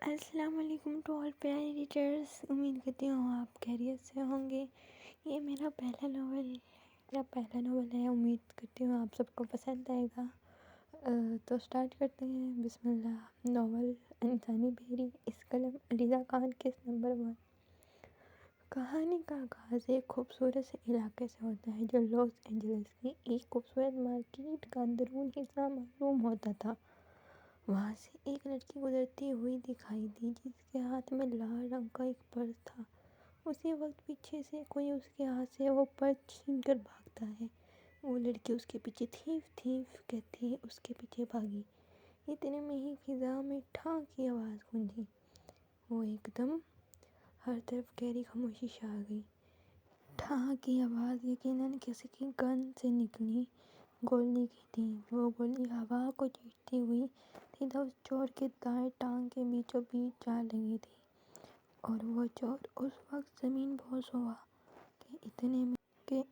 السلام علیکم to all پیارے ریڈرس، امید کرتی ہوں آپ خیریت سے ہوں گے۔ یہ میرا پہلا ناول ہے، امید کرتی ہوں آپ سب کو پسند آئے گا۔ تو سٹارٹ کرتے ہیں، بسم اللہ۔ ناول انسانی بھیڑی، اس قلم علیزہ خان، کس نمبر 1۔ کہانی کا آغاز ایک خوبصورت سے علاقے سے ہوتا ہے جو لاس اینجلس کی ایک خوبصورت مارکیٹ کا اندرون حصہ معلوم ہوتا تھا۔ وہاں سے ایک لڑکی گزرتی ہوئی دکھائی دی جس کے ہاتھ میں لال رنگ کا ایک پرس تھا۔ اسی وقت پیچھے سے کوئی اس کے ہاتھ سے وہ پرس چھین کر بھاگتا ہے۔ وہ لڑکی اس کے پیچھے تھیف تھیف کہتی اس کے پیچھے بھاگی۔ اتنے میں ہی فضا میں ٹھاں کی آواز گونجی۔ وہ ایک دم ہر طرف گہری خاموشی چھا گئی۔ ٹھاں کی آواز یقیناً کسی کی گن سے نکلی گولی کی تھی۔ وہ گولی ہوا کو چیرتی ہوئی سیدھا اس چور کے دائیں ٹانگ کے بیچوں بیچ جا لگی تھی، اور وہ چور اس وقت زمین بوس ہوا کہ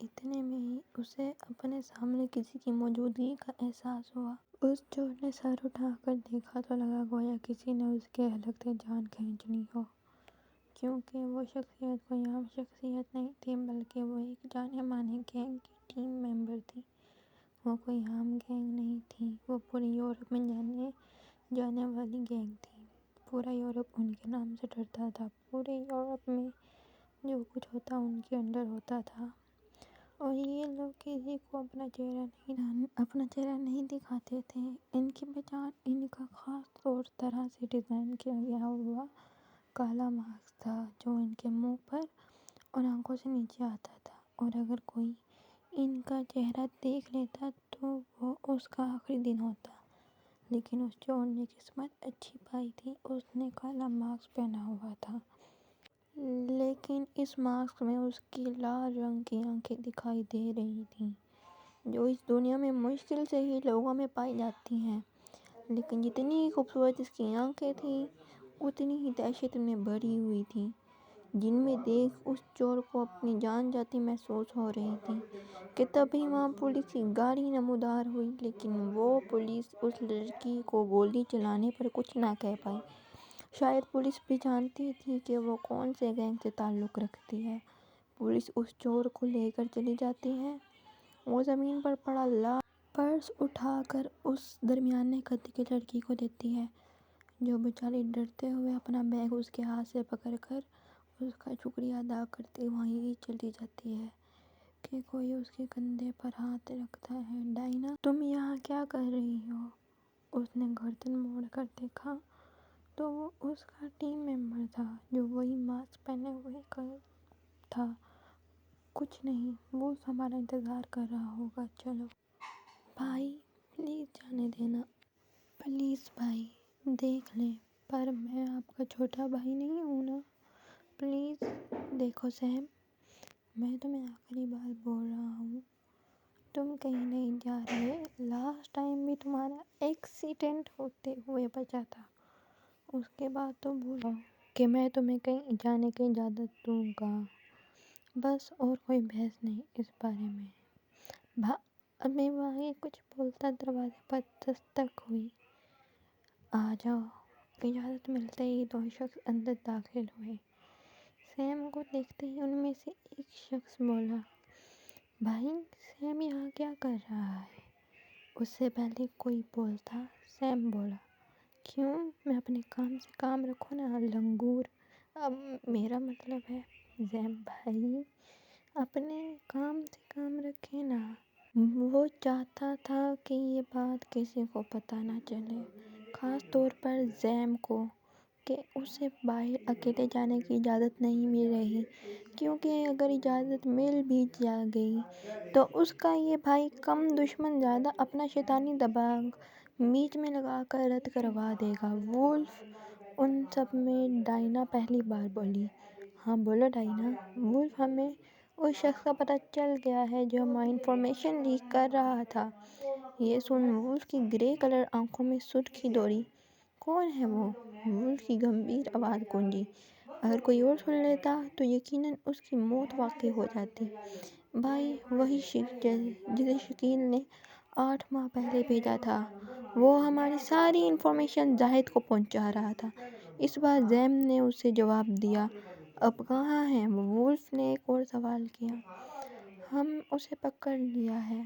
اتنے میں ہی اسے اپنے سامنے کسی کی موجودگی کا احساس ہوا۔ اس چور نے سر اٹھا کر دیکھا تو لگا گویا کسی نے اس کے حلق سے جان کھینچ لی ہو، کیونکہ وہ شخصیت کوئی عام شخصیت نہیں تھی بلکہ وہ ایک جانے مانے گینگ کی ٹیم ممبر تھی۔ وہ کوئی عام گینگ نہیں تھی، وہ پورے یورپ میں جانے والی گینگ تھی۔ پورا یورپ ان کے نام سے ڈرتا تھا۔ پورے یورپ میں جو کچھ ہوتا ان کے انڈر ہوتا تھا، اور یہ لوگ کسی کو اپنا چہرہ نہیں دکھاتے تھے۔ ان کی پہچان ان کا خاص طرح سے ڈیزائن کیا گیا ہوا کالا ماسک تھا جو ان کے منہ پر اور آنکھوں سے نیچے آتا تھا، اور اگر کوئی ان کا چہرہ دیکھ لیتا تو وہ اس کا آخری دن ہوتا۔ لیکن اس چور نے قسمت اچھی پائی تھی، اس نے کالا ماسک پہنا ہوا تھا۔ لیکن اس ماسک میں اس کی لال رنگ کی آنکھیں دکھائی دے رہی تھیں، جو اس دنیا میں مشکل سے ہی لوگوں میں پائی جاتی ہیں۔ لیکن جتنی ہی خوبصورت اس کی آنکھیں تھیں، اتنی ہی دہشت میں بھری ہوئی تھیں، جن میں دیکھ اس چور کو اپنی جان جاتی محسوس ہو رہی تھی کہ تبھی وہاں پولیس کی گاڑی نمودار ہوئی۔ لیکن وہ پولیس اس لڑکی کو گولی چلانے پر کچھ نہ کہہ پائی۔ شاید پولیس بھی جانتی تھی کہ وہ کون سے گینگ سے تعلق رکھتی ہے۔ پولیس اس چور کو لے کر چلی جاتی ہے۔ وہ زمین پر پڑا لال پرس اٹھا کر اس درمیانے قد کی لڑکی کو دیتی ہے، جو بیچاری ڈرتے ہوئے اپنا بیگ اس کے ہاتھ سے پکڑ کر اس کا شکریہ ادا کرتی وہیں چلی جاتی ہے کہ کوئی اس کے کندھے پر ہاتھ رکھتا ہے۔ ڈائنا، تم یہاں کیا کر رہی ہو؟ اس نے گردن موڑ کر دیکھا تو وہ اس کا ٹیم ممبر تھا جو وہی ماسک پہنے ہوئے تھا۔ کچھ نہیں، وہ ہمارا انتظار کر رہا ہوگا، چلو۔ بھائی پلیز جانے دینا۔ پلیز بھائی، دیکھ لیں، پر میں آپ کا چھوٹا بھائی نہیں ہوں نا؟ پلیز۔ دیکھو سیم، میں تمہیں آخری بار بول رہا ہوں، تم کہیں نہیں جا رہے۔ لاسٹ ٹائم بھی تمہارا ایکسیڈنٹ ہوتے ہوئے بچا تھا۔ اس کے بعد تو بھول جاؤ کہ میں تمہیں کہیں جانے کی اجازت دوں گا۔ بس، اور کوئی بحث نہیں اس بارے میں۔ ابھی باقی کچھ بولتا دروازے پر دستک ہوئی۔ آ جاؤ۔ اجازت ملتے ہی دو شخص اندر داخل ہوئے۔ سیم کو دیکھتے ہی ان میں سے ایک شخص بولا، بھائی سیم یہاں کیا کر رہا ہے؟ اس سے پہلے کوئی بولتا سیم بولا، کیوں، میں اپنے کام سے کام رکھوں نا لنگور۔ اب میرا مطلب ہے سیم بھائی اپنے کام سے کام رکھے نا۔ وہ چاہتا تھا کہ یہ بات کسی کو پتہ نہ چلے، خاص طور پر سیم کو، کہ اسے باہر اکیلے جانے کی اجازت نہیں مل رہی، کیونکہ اگر اجازت مل بھی گئی تو اس کا یہ بھائی کم دشمن زیادہ اپنا شیطانی دباغ بیچ میں لگا کر رد کروا دے گا۔ وولف، ان سب میں ڈائنا پہلی بار بولی۔ ہاں بولو ڈائنا۔ وولف، ہمیں اس شخص کا پتہ چل گیا ہے جو ہماری انفارمیشن لیک کر رہا تھا۔ یہ سن وولف کی گرے کلر آنکھوں میں سرخی دوڑی۔ کون ہے وہ؟ وولف کی گمبھیر آواز گونجی۔ اگر کوئی اور سن لیتا تو یقیناً اس کی موت واقع ہو جاتی۔ بھائی وہی شخص جسے شکیل نے 8 ماہ پہلے بھیجا تھا۔ وہ ہماری ساری انفارمیشن زاہد کو پہنچا رہا تھا۔ اس بار زیم نے اسے جواب دیا، اب کہاں ہے وہ؟ وولف نے ایک اور سوال کیا۔ ہم اسے پکڑ لیا ہے،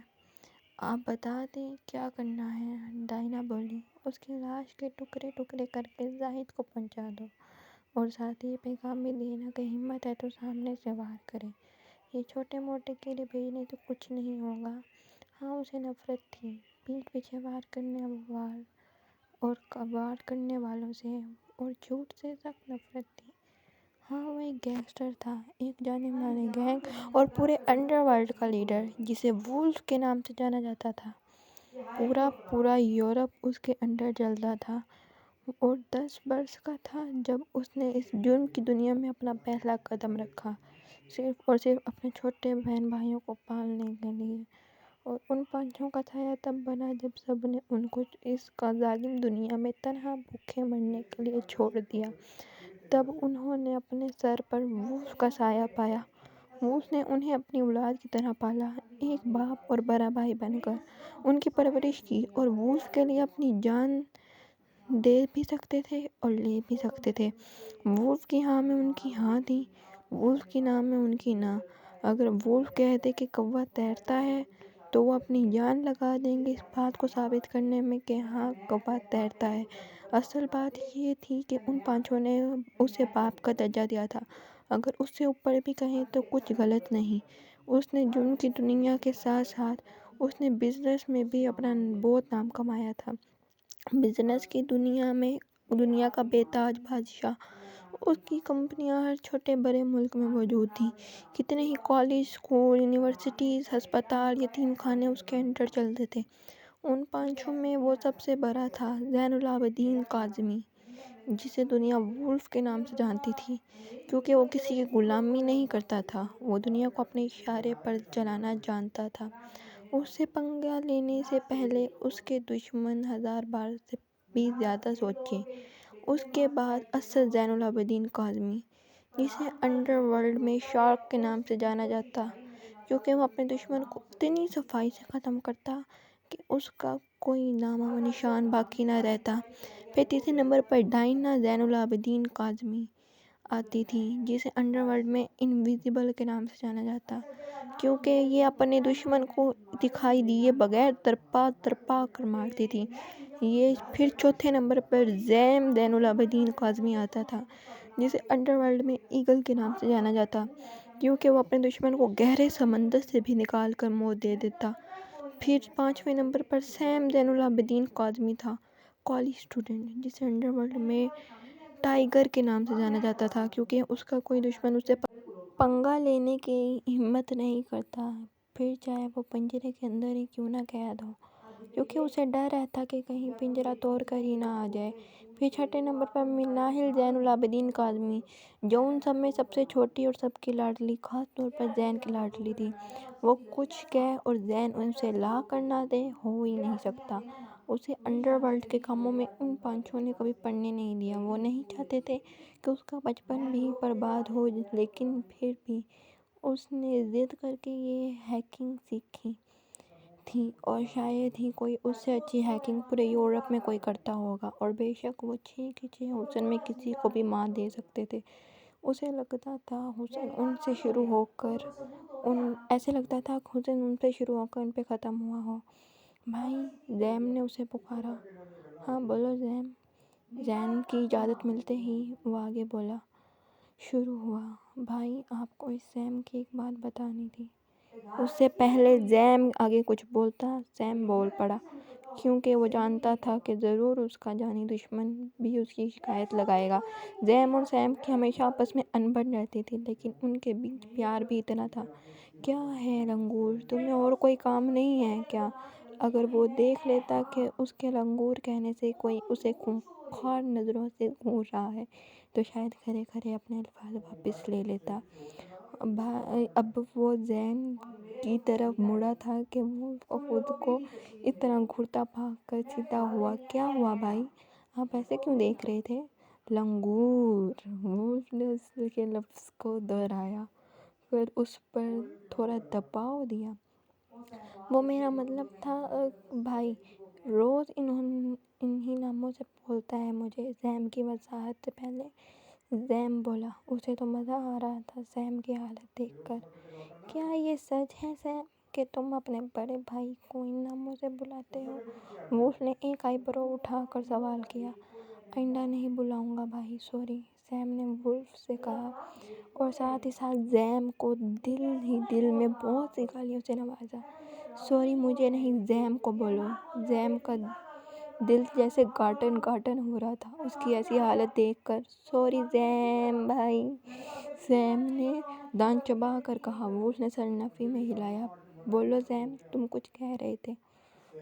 آپ بتا دیں کیا کرنا ہے، ڈائنا بولی۔ اس کی لاش کے ٹکڑے ٹکڑے کر کے زاہد کو پہنچا دو، اور ساتھ یہ پیغام بھی دینا کہ ہمت ہے تو سامنے سے وار کرے، یہ چھوٹے موٹے کیڑے بھیجنے تو کچھ نہیں ہوگا۔ ہاں، اسے نفرت تھی پیٹھ پیچھے وار کرنے والوں سے، اور جھوٹ سے سخت نفرت تھی۔ ہاں، وہ ایک گینگسٹر تھا، ایک جانے مانے گینگ اور پورے انڈر ورلڈ کا لیڈر، جسے وولف کے نام سے جانا جاتا تھا۔ پورا یورپ اس کے انڈر چلتا تھا، اور 10 برس کا تھا جب اس نے اس جرم کی دنیا میں اپنا پہلا قدم رکھا، صرف اور صرف اپنے چھوٹے بہن بھائیوں کو پالنے کے لیے۔ اور ان پانچوں کا سایہ تب بنا جب سب نے ان کو اس کا ظالم دنیا میں تنہا بھوکے مرنے کے لیے چھوڑ دیا، تب انہوں نے اپنے سر پر وولف کا سایہ پایا۔ وولف نے انہیں اپنی اولاد کی طرح پالا، ایک باپ اور بڑا بھائی بن کر ان کی پرورش کی، اور وولف کے لیے اپنی جان دے بھی سکتے تھے اور لے بھی سکتے تھے۔ وولف کی ہاں میں ان کی ہاں تھی، وولف کی نہ میں ان کی نہ۔ اگر وولف کہتے کہ کوّا تیرتا ہے تو وہ اپنی جان لگا دیں گے اس بات کو ثابت کرنے میں کہ ہاں کوّا تیرتا ہے۔ اصل بات یہ تھی کہ ان پانچوں نے اسے باپ کا درجہ دیا تھا، اگر اس سے اوپر بھی کہیں تو کچھ غلط نہیں۔ اس نے جرم کی دنیا کے ساتھ ساتھ اس نے بزنس میں بھی اپنا بہت نام کمایا تھا۔ بزنس کی دنیا کا بے تاج بادشاہ، اس کی کمپنیاں ہر چھوٹے بڑے ملک میں موجود تھیں، کتنے ہی کالج، اسکول، یونیورسٹیز، ہسپتال، یتیم خانے اس کے انڈر چلتے تھے۔ ان پانچوں میں وہ سب سے بڑا تھا زین العابدین کاظمی، جسے دنیا وولف کے نام سے جانتی تھی، کیونکہ وہ کسی کی غلامی نہیں کرتا تھا، وہ دنیا کو اپنے اشارے پر چلانا جانتا تھا۔ اس سے پنگا لینے سے پہلے اس کے دشمن 1000 بار سے بھی زیادہ سوچیں۔ اس کے بعد اصل زین العابدین کاظمی، جسے انڈر ورلڈ میں شارک کے نام سے جانا جاتا، کیونکہ وہ اپنے دشمن کو اتنی صفائی سے ختم کرتا کہ اس کا کوئی نام و نشان باقی نہ رہتا۔ پھر تیسرے نمبر پر ڈائنا زین العابدین کاظمی آتی تھی، جسے انڈر ورلڈ میں انویزیبل کے نام سے جانا جاتا، کیونکہ یہ اپنے دشمن کو دکھائی دیے بغیر تڑپا کر مارتی تھی۔ پھر چوتھے نمبر پر زین العابدین کاظمی آتا تھا، جسے انڈر ورلڈ میں ایگل کے نام سے جانا جاتا، کیونکہ وہ اپنے دشمن کو گہرے سمندر سے بھی نکال کر موت دے دیتا۔ پھر پانچویں نمبر پر سیم زین العابدین کاظمی تھا، کالج اسٹوڈنٹ، جسے انڈر ورلڈ میں ٹائیگر کے نام سے جانا جاتا تھا، کیونکہ اس کا کوئی دشمن اسے پنگا لینے کی ہمت نہیں کرتا، پھر چاہے وہ پنجرے کے اندر ہی کیوں نہ قید ہو، کیونکہ اسے ڈر رہتا کہ کہیں پنجرہ توڑ کر ہی نہ آ جائے۔ پھر چھٹے نمبر پر مناہل زین العابدین کاظمی، جو ان سب میں سب سے چھوٹی اور سب کی لاڈلی، خاص طور پر زین کی لاڈلی تھی۔ وہ کچھ کہے اور زین اسے لا کر نہ دے، ہو ہی نہیں سکتا۔ اسے انڈر ورلڈ کے کاموں میں ان پانچوں نے کبھی پڑنے نہیں دیا، وہ نہیں چاہتے تھے کہ اس کا بچپن بھی برباد ہو، لیکن پھر بھی اس نے ضد کر کے یہ ہیکنگ سیکھی تھی، اور شاید ہی کوئی اس سے اچھی ہیکنگ پورے یورپ میں کوئی کرتا ہوگا، اور بے شک وہ 6 کے 6 حسن میں کسی کو بھی مات دے سکتے تھے۔ اسے لگتا تھا حسن ان سے شروع ہو کر ان پہ ختم ہوا ہو۔ بھائی، زیم نے اسے پکارا۔ ہاں بولو زیم۔ زین کی اجازت ملتے ہی وہ آگے بولا۔ شروع ہوا۔ بھائی، آپ کو اس زیم کی ایک بات بتانی تھی۔ اس سے پہلے زیم آگے کچھ بولتا، سیم بول پڑا، کیونکہ وہ جانتا تھا کہ ضرور اس کا جانی دشمن بھی اس کی شکایت لگائے گا۔ زیم اور سیم کی ہمیشہ آپس میں انبن رہتی تھی، لیکن ان کے بیچ پیار بھی اتنا تھا۔ کیا ہے لنگور، تمہیں اور کوئی کام نہیں ہے کیا؟ اگر وہ دیکھ لیتا کہ اس کے لنگور کہنے سے کوئی اسے خونخوار نظروں سے گھور رہا ہے تو شاید کھرے کھرے اپنے الفاظ واپس لے لیتا۔ اب وہ زین کی طرف مڑا تھا کہ وہ خود کو اس طرح گھورتا بھاگ کر سیدھا ہوا۔ کیا ہوا بھائی، آپ ایسے کیوں دیکھ رہے تھے؟ لنگور، وولف نے اس کے لفظ کو دہرایا، پھر اس پر تھوڑا دباؤ دیا۔ وہ میرا مطلب تھا بھائی، روز انہی ناموں سے بولتا ہے مجھے۔ زیم کی وضاحت سے پہلے زیم بولا۔ اسے تو مزہ آ رہا تھا سیم کی حالت دیکھ کر۔ کیا یہ سچ ہے سیم کہ تم اپنے بڑے بھائی کو ان ناموں سے بلاتے ہو؟ وولف نے ایک آئی برو اٹھا کر سوال کیا۔ آئندہ نہیں بلاؤں گا بھائی، سوری، سیم نے وولف سے کہا، اور ساتھ ہی ساتھ زیم کو دل ہی دل میں بہت سی گالیوں سے نوازا۔ سوری مجھے نہیں، زیم کو بولو۔ زیم کا دل جیسے گاٹن گاٹن ہو رہا تھا اس کی ایسی حالت دیکھ کر۔ سوری زیم بھائی، سیم نے دانت چبا کر کہا۔ وولف نے سر نفی میں ہلایا۔ بولو زیم، تم کچھ کہہ رہے تھے۔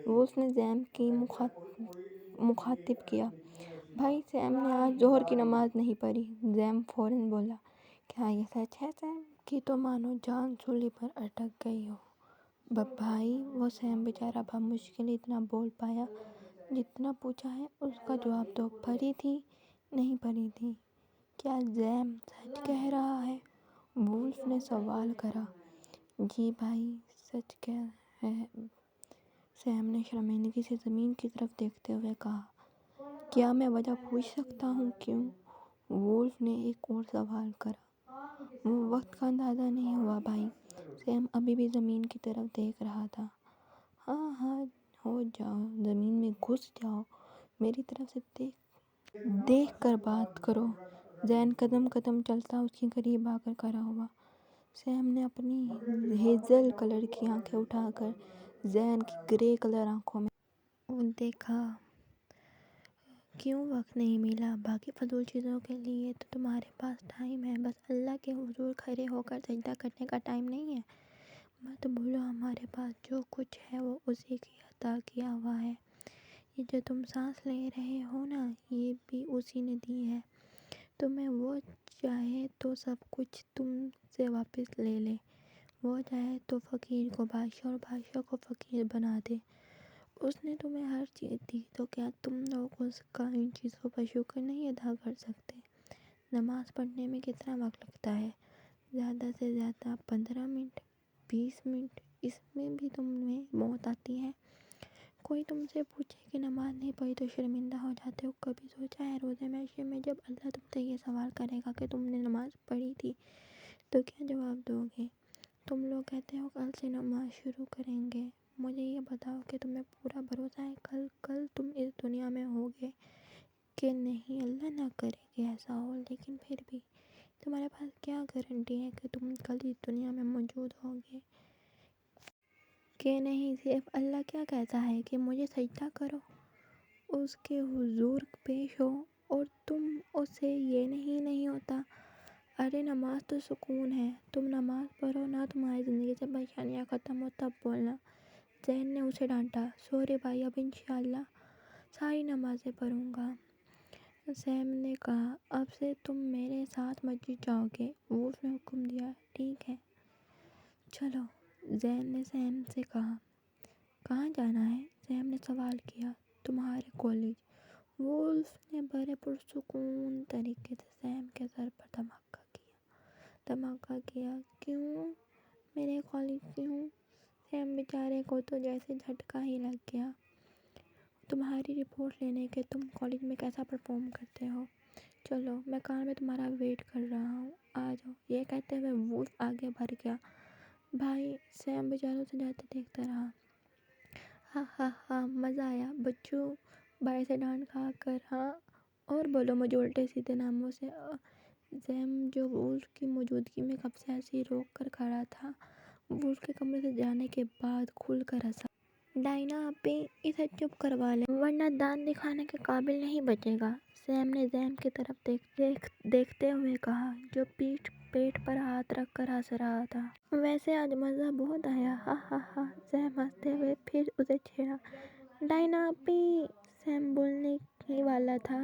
وولف نے زیم کی مخاطب کیا۔ بھائی سیم نے آج ظہر کی نماز نہیں پڑھی۔ زیم فوراً بولا۔ کیا یہ سچ ہے سیم کی تو مانو جان سولی پر اٹک گئی ہو۔ بھائی وہ سیم بیچارہ بمشکل اتنا بول پایا۔ جتنا پوچھا ہے اس کا جواب دو، پڑھی تھی نہیں پڑھی تھی؟ کیا زیم سچ کہہ رہا ہے؟ وولف نے سوال کرا۔ جی بھائی سچ کہہ ہے، سیم نے شرمندگی سے زمین کی طرف دیکھتے ہوئے کہا۔ کیا میں وجہ پوچھ سکتا ہوں کیوں؟ وولف نے ایک اور سوال کرا۔ وہ وقت کا اندازہ نہیں ہوا بھائی، سیم ابھی بھی زمین کی طرف دیکھ رہا تھا۔ ہاں ہاں ہو جاؤ، زمین میں گھس جاؤ، میری طرف سے دیکھ کر بات کرو۔ زین قدم قدم چلتا اس کے قریب آ کر کھڑا ہوا۔ سیم نے اپنی ہیزل کلر کی آنکھیں اٹھا کر زین کی گرے کلر آنکھوں میں دیکھا۔ کیوں وقت نہیں ملا؟ باقی فضول چیزوں کے لیے تو تمہارے پاس ٹائم ہے، بس اللہ کے حضور کھڑے ہو کر سجدہ کرنے کا ٹائم نہیں ہے۔ مت بھولو ہمارے پاس جو کچھ ہے وہ اسی کی عطا کیا ہوا ہے۔ یہ جو تم سانس لے رہے ہو نا، یہ بھی اسی نے دی ہے۔ تمہیں وہ چاہے تو سب کچھ تم سے واپس لے لے، وہ چاہے تو فقیر کو بادشاہ اور بادشاہ کو فقیر بنا دے۔ اس نے تمہیں ہر چیز دی، تو کیا تم لوگ اس کا ان چیزوں پر شکر نہیں ادا کر سکتے؟ نماز پڑھنے میں کتنا وقت لگتا ہے؟ زیادہ سے زیادہ 15 منٹ، 20 منٹ، اس میں بھی تمہیں موت آتی ہے۔ کوئی تم سے پوچھے کہ نماز نہیں پڑھی تو شرمندہ ہو جاتے ہو؟ کبھی سوچا ہے روزے محشر میں جب اللہ تم سے یہ سوال کرے گا کہ تم نے نماز پڑھی تھی تو کیا جواب دو گے؟ تم لوگ کہتے ہو کل سے نماز شروع کریں گے، مجھے یہ بتاؤ کہ تمہیں پورا بھروسہ ہے کل تم اس دنیا میں ہوگے کہ نہیں؟ اللہ نہ کرے کہ ایسا ہو، لیکن پھر بھی تمہارے پاس کیا گارنٹی ہے کہ تم کل اس دنیا میں موجود ہوگے کہ نہیں؟ صرف اللہ کیا کہتا ہے کہ مجھے سجدہ کرو، اس کے حضور پیش ہو، اور تم اس سے یہ نہیں ہوتا۔ ارے نماز تو سکون ہے، تم نماز پڑھو نا، تمہاری زندگی سے پریشانیاں ختم ہو تب بولنا۔ زین نے اسے ڈانٹا۔ سوری بھائی، اب انشاءاللہ ساری نمازیں پڑھوں گا، سیم نے کہا۔ اب سے تم میرے ساتھ مسجد جاؤ گے، وولف نے حکم دیا۔ ٹھیک ہے چلو، زین نے سیم سے کہا۔ کہاں جانا ہے؟ سیم نے سوال کیا۔ تمہارے کالج، وولف نے بڑے پرسکون طریقے سے سیم کے سر پر دھماکہ کیا۔ کیوں میرے کالج کیوں؟ سیم بیچارے کو تو جیسے جھٹکا ہی لگ گیا۔ تمہاری رپورٹ لینے کے تم کالج میں کیسا پرفارم کرتے ہو۔ چلو میں کار میں تمہارا ویٹ کر رہا ہوں، آ جاؤ۔ یہ کہتے ہوئے وولف آگے بڑھ گیا۔ بھائی، سیم بیچاروں سے جاتے دیکھتا رہا۔ ہاں ہاں ہاں، مزہ آیا بچوں، بھائی سے ڈانٹ کھا کر؟ ہاں، اور بولو مجھے الٹے سیدھے ناموں سے۔ زیم جو وولف کی موجودگی میں کب سے ایسے ہی روک کر کھڑا تھا، وولف کے کمرے سے جانے کے بعد کھل کر ہنسا۔ ڈائنا اپی، اسے چپ کروا لیں ورنہ دانت دکھانے کے قابل نہیں بچے گا، سیم نے زیم کی طرف دیکھتے ہوئے کہا، جو پیٹ پر ہاتھ رکھ کر ہنس رہا تھا۔ ویسے آج مزہ بہت آیا، ہاں ہاں ہاں، زیم ہنستے ہوئے پھر اسے چھیڑا۔ ڈائنا اپی، سیم بولنے ہی والا تھا،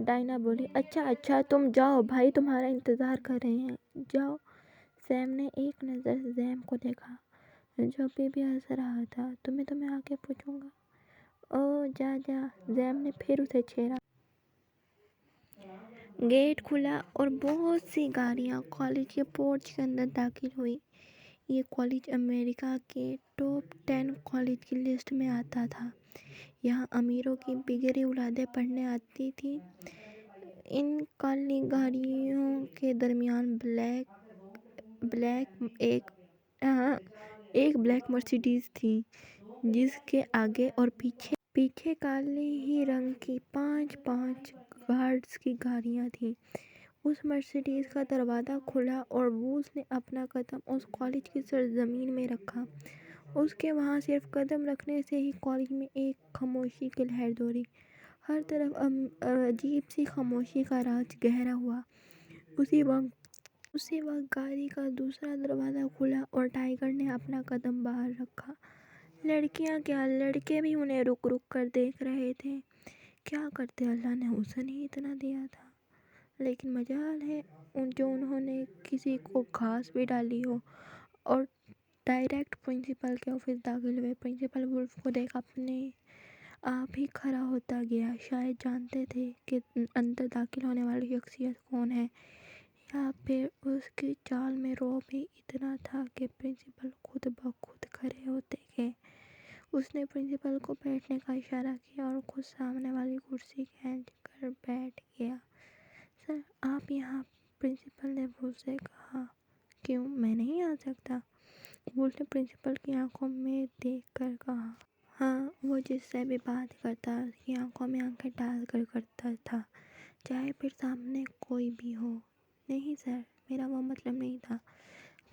ڈائنا بولی۔ اچھا تم جاؤ، بھائی تمہارا انتظار کر رہے ہیں، جاؤ۔ سیم نے ایک نظر زیم کو دیکھا جو ابھی بھی ہنس رہا تھا۔ تمہیں تو میں آگے پوچھوں گا۔ او جا، زیم نے پھر اسے چھیڑا۔ گیٹ کھلا اور بہت سی گاڑیاں کالج کے پورچ کے اندر داخل ہوئی۔ یہ کالج امریکہ کے ٹاپ 10 کالج کی لسٹ میں آتا تھا۔ یہاں امیروں کی بگڑی اولادیں پڑھنے آتی تھیں۔ ان کالونی گاڑیوں کے درمیان ایک بلیک مرسیڈیز تھی، جس کے آگے اور پیچھے کالے ہی رنگ کی پانچ گارڈز کی گاڑیاں تھیں۔ اس مرسیڈیز کا دروازہ کھلا اور وولف نے اپنا قدم اس کالج کی سرزمین میں رکھا۔ اس کے وہاں صرف قدم رکھنے سے ہی کالج میں ایک خاموشی کی لہر دوڑی۔ ہر طرف عجیب سی خاموشی کا راز گہرا ہوا۔ اسی وقت گاڑی کا دوسرا دروازہ کھلا اور ٹائیگر نے اپنا قدم باہر رکھا۔ لڑکیاں کیا، لڑکے بھی انہیں رک کر دیکھ رہے تھے۔ کیا کرتے، اللہ نے حسن ہی اتنا دیا تھا۔ لیکن مجال ہے جو انہوں نے کسی کو گھاس بھی ڈالی ہو، اور ڈائریکٹ پرنسپل کے آفس داخل ہوئے۔ پرنسپل وولف کو دیکھ اپنے آپ ہی کھڑا ہوتا گیا۔ شاید جانتے تھے کہ اندر داخل ہونے والی شخصیت کون ہے، یا پھر اس کی چال میں رعب ہی اتنا تھا کہ پرنسپل خود بخود کھڑے ہوتے گئے۔ اس نے پرنسپل کو بیٹھنے کا اشارہ کیا اور خود سامنے والی کرسی کھینچ کر بیٹھ گیا۔ سر، آپ یہاں؟ پرنسپل نے وولف سے کہا۔ کیوں، میں نہیں آ سکتا؟ وولف نے پرنسپل کی آنکھوں میں دیکھ کر کہا۔ ہاں، وہ جس سے بھی بات کرتا اس کی آنکھوں میں آنکھیں ڈال کر کرتا تھا، چاہے پھر سامنے کوئی بھی ہو۔ نہیں سر، میرا وہ مطلب نہیں تھا،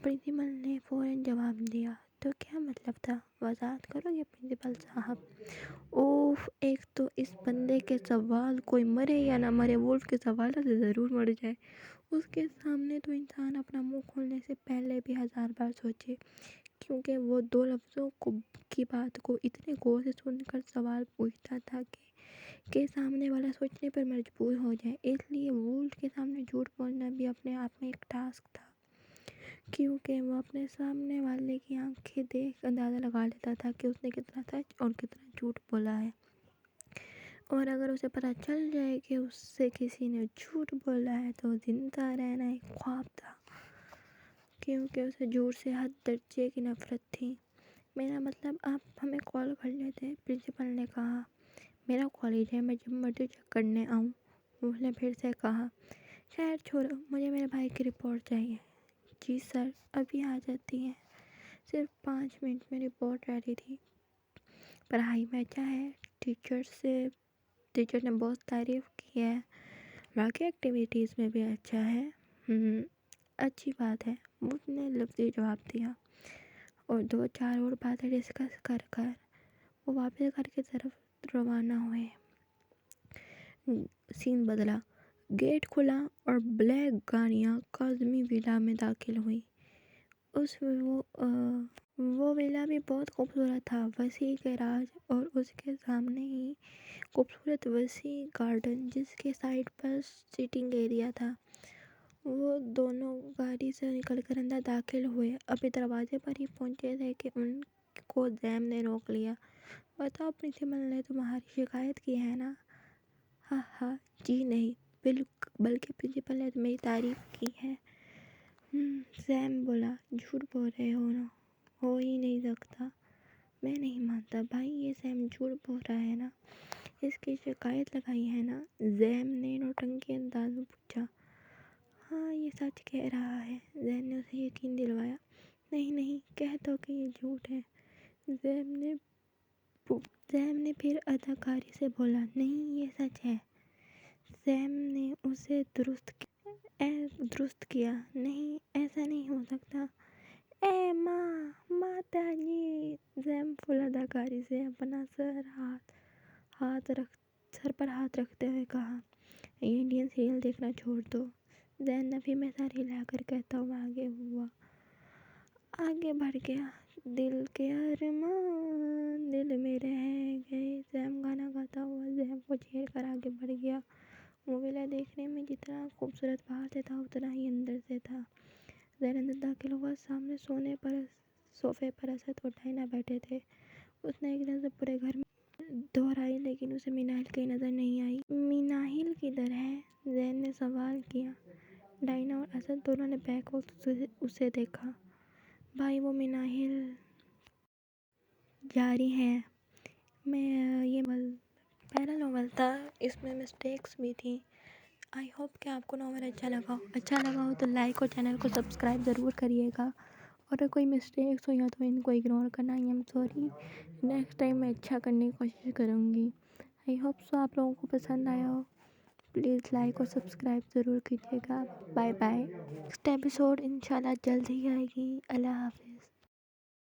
پرنسپل نے فوراً جواب دیا۔ تو کیا مطلب تھا، وضاحت کرو گے پرنسپل صاحب؟ اوف، ایک تو اس بندے کے سوال، کوئی مرے یا نہ مرے، وولف کے سوالات سے ضرور مر جائے۔ اس کے سامنے تو انسان اپنا منہ کھولنے سے پہلے بھی 1000 بار سوچے، کیونکہ وہ 2 لفظوں کی بات کو اتنے غور سے سن کر سوال پوچھتا تھا کہ سامنے والا سوچنے پر مجبور ہو جائے۔ اس لیے وولف کے سامنے جھوٹ بولنا بھی اپنے آپ میں ایک ٹاسک تھا، کیونکہ وہ اپنے سامنے والے کی آنکھیں دیکھ اندازہ لگا لیتا تھا کہ اس نے کتنا سچ اور کتنا جھوٹ بولا ہے۔ اور اگر اسے پتہ چل جائے کہ اس سے کسی نے جھوٹ بولا ہے تو زندہ رہنا ایک خواب تھا، کیونکہ اسے جھوٹ سے حد درجے کی نفرت تھی۔ میرا مطلب آپ ہمیں کال کر لیتے، پرنسپل نے کہا۔ میرا کالج ہے، میں جب مرضی چیک کرنے آؤں، وولف نے پھر سے کہا۔ خیر چھوڑو، مجھے میرے بھائی کی رپورٹ چاہیے۔ جی سر، ابھی آ جاتی ہیں، صرف 5 منٹ میں رپورٹ ریڈی تھی۔ پڑھائی میں اچھا ہے، ٹیچر نے بہت تعریف کی ہے، باقی ایکٹیویٹیز میں بھی اچھا ہے۔ اچھی بات ہے، وولف نے لفظی جواب دیا، اور 2-4 اور باتیں ڈسکس کر وہ واپس گھر کی طرف روانہ ہوئے۔ سین بدلا، گیٹ کھلا اور بلیک گاڑیاں کاظمی ولا میں داخل ہوئیں۔ وہ ولا بھی بہت خوبصورت تھا، وسیع گیراج اور اس کے سامنے ہی خوبصورت وسیع گارڈن، جس کے سائڈ پر سٹنگ ایریا تھا۔ وہ دونوں گاڑی سے نکل کر اندر داخل ہوئے۔ ابھی دروازے پر ہی پہنچے تھے کہ ان کو زیم نے روک لیا۔ بتاؤ، پرنسپل نے تمہاری شکایت کی ہے نا؟ ہاں، جی نہیں، بلکہ پرنسپل نے میری تعریف کی ہے۔ زیم بولا۔ جھوٹ بول رہے ہو ہی نہیں سکتا، میں نہیں مانتا بھائی، یہ زیم جھوٹ بول رہا ہے نا، اس کی شکایت لگائی ہے نا؟ زیم نے نوٹنکی انداز میں پوچھا۔ ہاں، یہ سچ کہہ رہا ہے، زیم نے اسے یقین دلوایا۔ نہیں، کہہ دو کہ یہ جھوٹ ہے، زیم نے پھر اداکاری سے بولا۔ نہیں، یہ سچ ہے، زیم نے اسے درست کیا۔ نہیں، ایسا نہیں ہو سکتا، اے ماتا جی، زیم فل اداکاری سے اپنا سر پر ہاتھ رکھتے ہوئے کہا۔ یہ انڈین سیریل دیکھنا چھوڑ دو، زیم نفی میں سر ہلا کر کہتا ہوا آگے بڑھ گیا۔ دل کے ارمان دل میں رہ گئے، زیم گانا گاتا ہوا زیم کو چھیڑ کر آگے بڑھ گیا۔ وہ ولا دیکھنے میں جتنا خوبصورت باہر سے تھا اتنا ہی اندر سے تھا۔ زیم اندر داخل ہوا۔ سامنے صوفے پر اسد اور ڈائنا بیٹھے تھے۔ اس نے ایک نظر پورے گھر میں دہرائی، لیکن اسے میناہل کہیں نظر نہیں آئی۔ میناہل کدھر ہے؟ زیم نے سوال کیا۔ ڈائنا اور اسد دونوں نے بیک وقت اسے دیکھا۔ بھائی، وہ میناہل جا رہی ہے، یہ پہلا ناول تھا، اس میں مسٹیکس بھی تھی. آئی ہوپ کہ آپ کو ناول اچھا لگا ہو تو لائک اور چینل کو سبسکرائب ضرور کریے گا. اور اگر کوئی مسٹیکس ہو یا تو ان کو اگنور کرنا. I am sorry, next time میں اچھا کرنے کی کوشش کروں گی. آئی ہوپ سو آپ لوگوں کو پسند آیا ہو. پلیز لائک اور سبسکرائب ضرور کیجیے گا. Bye bye. نیکسٹ ایپیسوڈ انشاءاللہ جلد ہی آئے گی. اللہ حافظ.